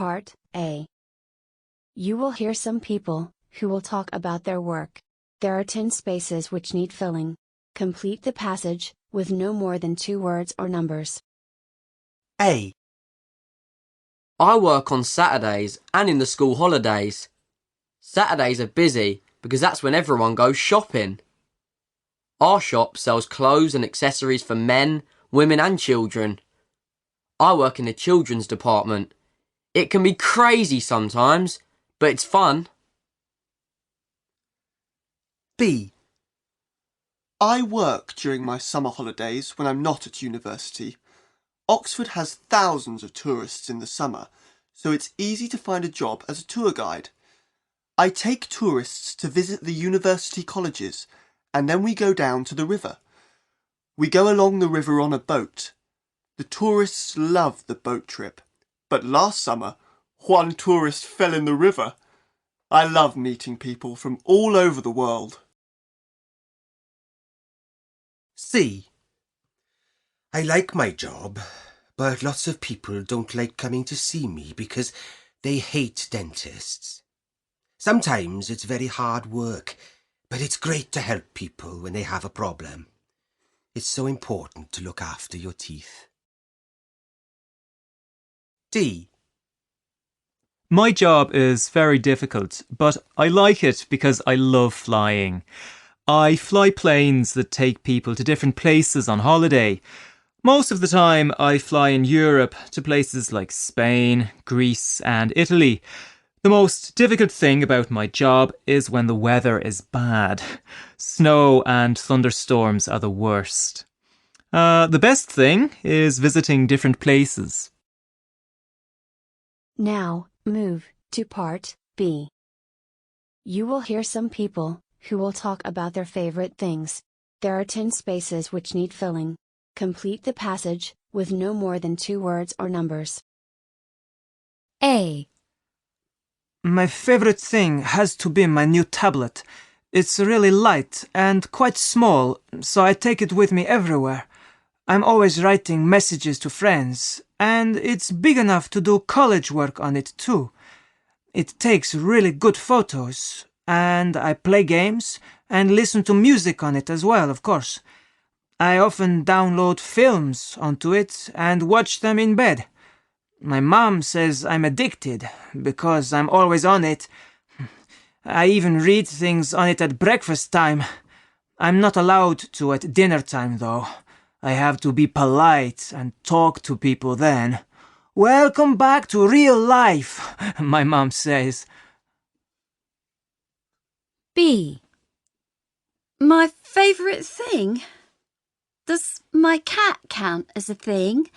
Part A. You will hear some people who will talk about their work. There are 10 spaces which need filling. Complete the passage with no more than 2 words or numbers. A. I work on Saturdays and in the school holidays. Saturdays are busy because that's when everyone goes shopping. Our shop sells clothes and accessories for men, women and children. I work in the children's department. It can be crazy sometimes, but it's fun. B. I work during my summer holidays when I'm not at university. Oxford has thousands of tourists in the summer, so it's easy to find a job as a tour guide. I take tourists to visit the university colleges, and then we go down to the river. We go along the river on a boat. The tourists love the boat trip, but last summer, one tourist fell in the river. I love meeting people from all over the world. C. I like my job, but lots of people don't like coming to see me because they hate dentists. Sometimes it's very hard work, but it's great to help people when they have a problem. It's so important to look after your teeth. D. My job is very difficult, but I like it because I love flying. I fly planes that take people to different places on holiday. Most of the time I fly in Europe to places like Spain, Greece and Italy. The most difficult thing about my job is when the weather is bad. Snow and thunderstorms are the worst. The best thing is visiting different places. Now, move to Part B. You will hear some people who will talk about their favorite things. There are 10 spaces which need filling. Complete the passage with no more than 2 words or numbers. A. My favorite thing has to be my new tablet. It's really light and quite small, so I take it with me everywhere. I'm always writing messages to friends, and it's big enough to do college work on it too. It takes really good photos, and I play games and listen to music on it as well, of course. I often download films onto it and watch them in bed. My mom says I'm addicted because I'm always on it. I even read things on it at breakfast time. I'm not allowed to at dinner time, though. I have to be polite and talk to people then. Welcome back to real life, my mom says. B. My favourite thing? Does my cat count as a thing?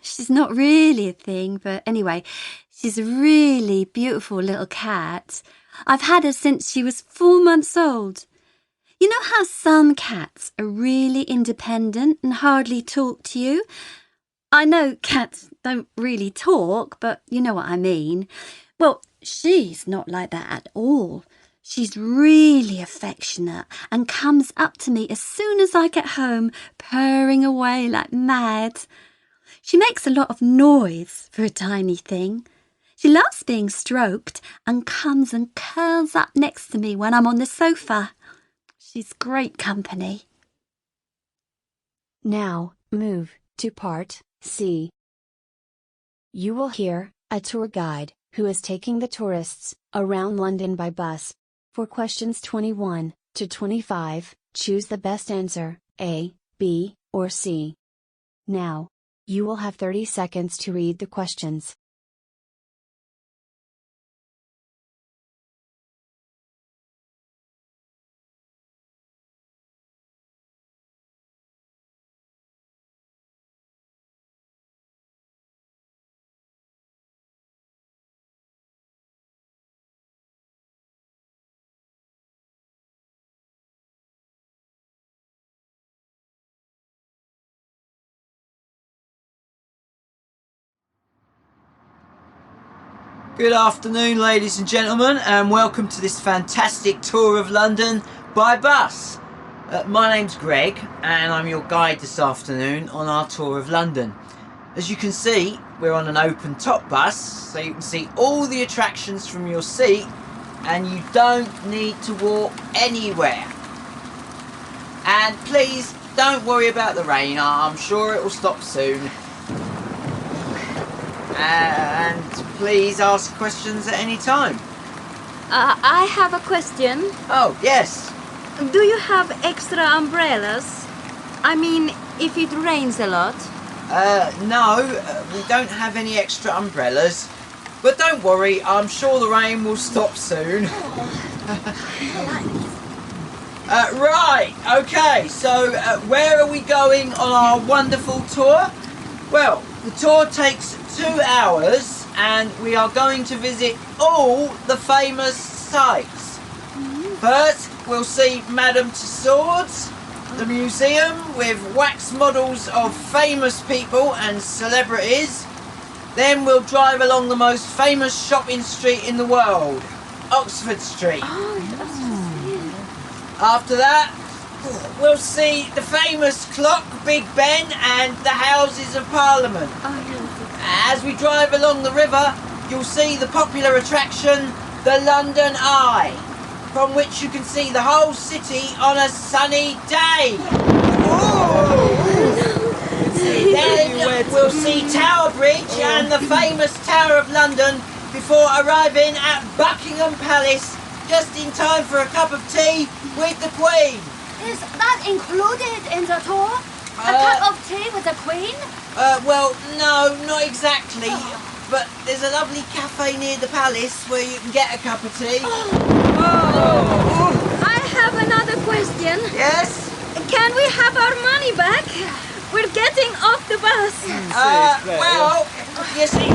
She's not really a thing, but anyway, she's a really beautiful little cat. I've had her since she was 4 months old. You know how some cats are really independent and hardly talk to you? I know cats don't really talk, but you know what I mean. Well, she's not like that at all. She's really affectionate and comes up to me as soon as I get home, purring away like mad. She makes a lot of noise for a tiny thing. She loves being stroked and comes and curls up next to me when I'm on the sofa. She's great company. Now, move to Part C. You will hear a tour guide who is taking the tourists around London by bus. For questions 21 to 25, choose the best answer, A, B, or C. Now, you will have 30 seconds to read the questions. Good afternoon, ladies and gentlemen, and welcome to this fantastic tour of London by bus. My name's Greg, and I'm your guide this afternoon on our tour of London. As you can see, we're on an open top bus, so you can see all the attractions from your seat, and you don't need to walk anywhere. And please don't worry about the rain, I'm sure it will stop soon. And please ask questions at any time. I have a question. Oh, yes. Do you have extra umbrellas? I mean, if it rains a lot. No, we don't have any extra umbrellas. But don't worry, I'm sure the rain will stop soon. Right, okay, so where are we going on our wonderful tour? Well, the tour takes 2 hours and we are going to visit all the famous sites. First, we'll see Madame Tussauds, the museum with wax models of famous people and celebrities. Then we'll drive along the most famous shopping street in the world, Oxford Street. After that, we'll see the famous clock, Big Ben, and the Houses of Parliament. As we drive along the river, you'll see the popular attraction, the London Eye, from which you can see the whole city on a sunny day. Then we'll see Tower Bridge and the famous Tower of London before arriving at Buckingham Palace just in time for a cup of tea with the Queen. Is that included in the tour? A cup of tea with the Queen? Well, no, not exactly. But there's a lovely cafe near the palace where you can get a cup of tea. I have another question. Yes? Can we have our money back? We're getting off the bus. Well, you see,